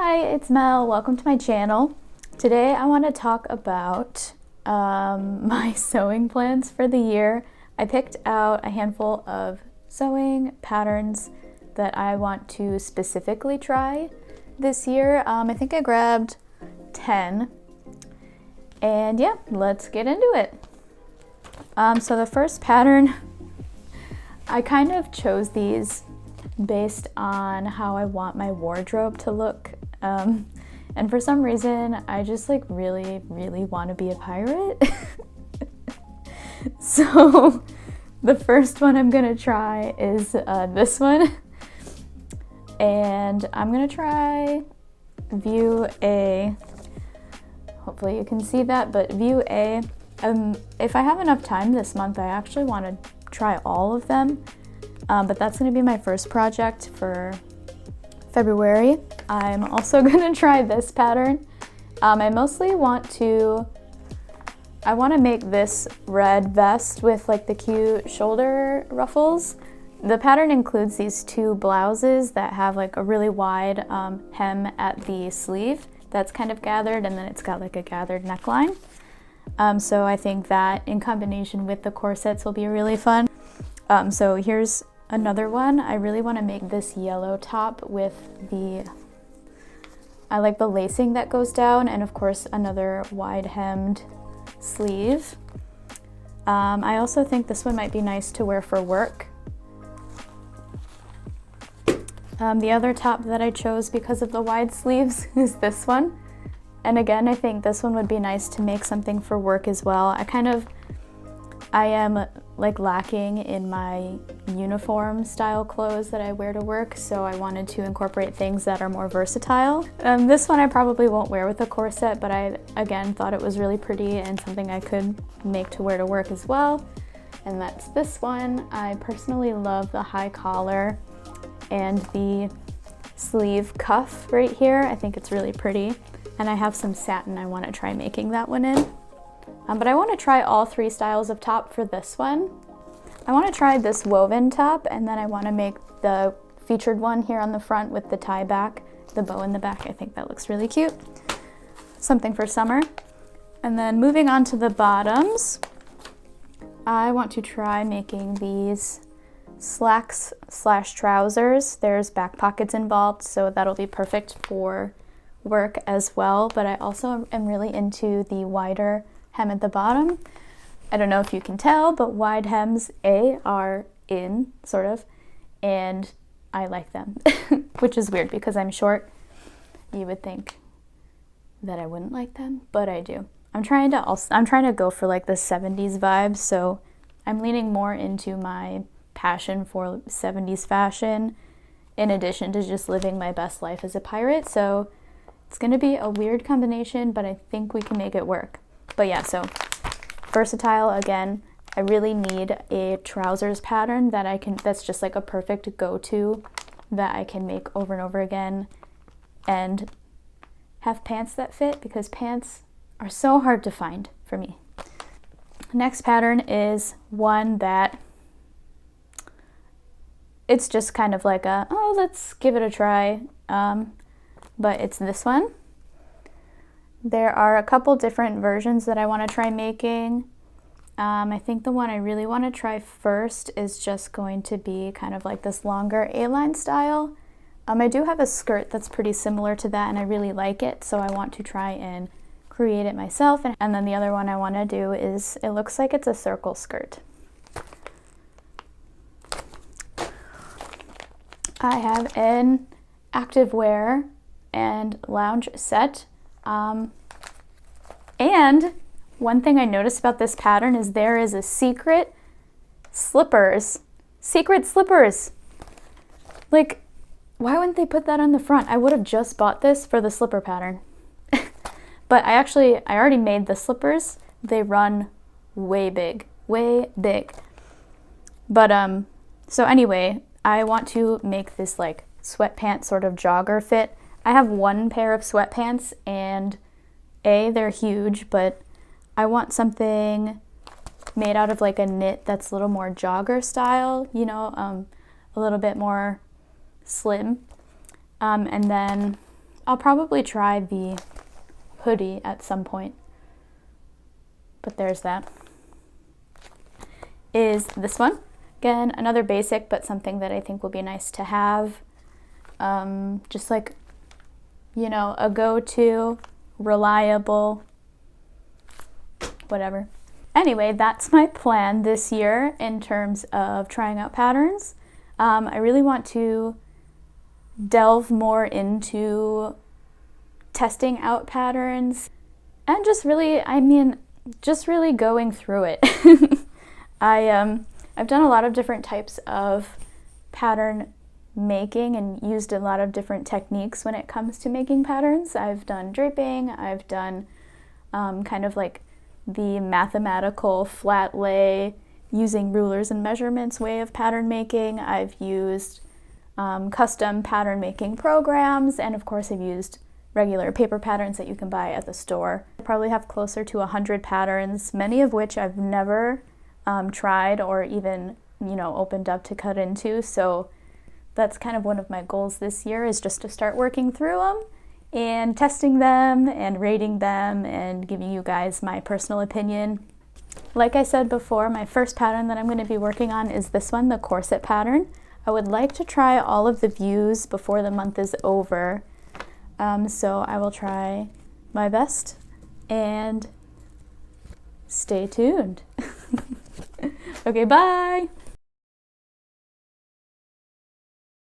Hi, it's Mel. Welcome to my channel. Today I want to talk about my sewing plans for the year. I picked out a handful of sewing patterns that I want to specifically try this year. I think I grabbed 10. And yeah, let's get into it. So the first pattern, I kind of chose these based on how I want my wardrobe to look. And for some reason, I just like really want to be a pirate. So the first one I'm gonna try is this one. And I'm gonna try view A. Hopefully you can see that, but view A. If I have enough time this month, I actually want to try all of them. But that's going to be my first project for February. I'm also going to try this pattern. I mostly want to make this red vest with like the cute shoulder ruffles. The pattern includes these two blouses that have like a really wide hem at the sleeve that's kind of gathered, and then it's got like a gathered neckline. So I think that in combination with the corsets will be really fun. So here's another one. I really want to make this yellow top with I like the lacing that goes down, and of course another wide hemmed sleeve. I also think this one might be nice to wear for work. The other top that I chose because of the wide sleeves is this one. And again, I think this one would be nice to make something for work as well. I am like lacking in my uniform style clothes that I wear to work, so I wanted to incorporate things that are more versatile. This one I probably won't wear with a corset, but I again thought it was really pretty and something I could make to wear to work as well. And that's this one. I personally love the high collar and the sleeve cuff right here. I think it's really pretty. And I have some satin I want to try making that one in. But I want to try all three styles of top for this one. I want to try this woven top, and then I want to make the featured one here on the front with the tie back, the bow in the back. I think that looks really cute. Something for summer. And then moving on to the bottoms, I want to try making these slacks / trousers. There's back pockets involved, so that'll be perfect for work as well. But I also am really into the wider hem at the bottom. I don't know if you can tell, but wide hems are in, sort of, and I like them, which is weird because I'm short. You would think that I wouldn't like them, but I do. I'm trying to go for like the 70s vibes, so I'm leaning more into my passion for 70s fashion in addition to just living my best life as a pirate. So it's going to be a weird combination, but I think we can make it work. But yeah, so versatile again. I really need a trousers pattern that's just like a perfect go-to that I can make over and over again, and have pants that fit, because pants are so hard to find for me. Next pattern is one that it's just kind of like let's give it a try. But it's this one. There are a couple different versions that I want to try making. I think the one I really want to try first is just going to be kind of like this longer A-line style. I do have a skirt that's pretty similar to that, and I really like it, so I want to try and create it myself. And then the other one I want to do is, it looks like it's a circle skirt. I have an activewear and lounge set. And one thing I noticed about this pattern is there is a secret slippers. Like, why wouldn't they put that on the front? I would have just bought this for the slipper pattern. But I already made the slippers. They run way big. But so anyway, I want to make this like sweatpants sort of jogger fit. I have one pair of sweatpants, and they're huge, but I want something made out of like a knit that's a little more jogger style, you know, a little bit more slim. And then I'll probably try the hoodie at some point. But there's that. Is this one. Again, another basic, but something that I think will be nice to have. Just like, you know, a go-to, reliable, whatever. Anyway, that's my plan this year in terms of trying out patterns. I really want to delve more into testing out patterns and just really, just really going through it. I've done a lot of different types of pattern making and used a lot of different techniques when it comes to making patterns. I've done draping, I've done kind of like the mathematical flat lay, using rulers and measurements way of pattern making. I've used custom pattern making programs, and of course I've used regular paper patterns that you can buy at the store. I probably have closer to 100 patterns, many of which I've never tried or even, you know, opened up to cut into. So that's kind of one of my goals this year, is just to start working through them and testing them and rating them and giving you guys my personal opinion. Like I said before, my first pattern that I'm going to be working on is this one, the corset pattern. I would like to try all of the views before the month is over. So I will try my best and stay tuned. Okay, bye!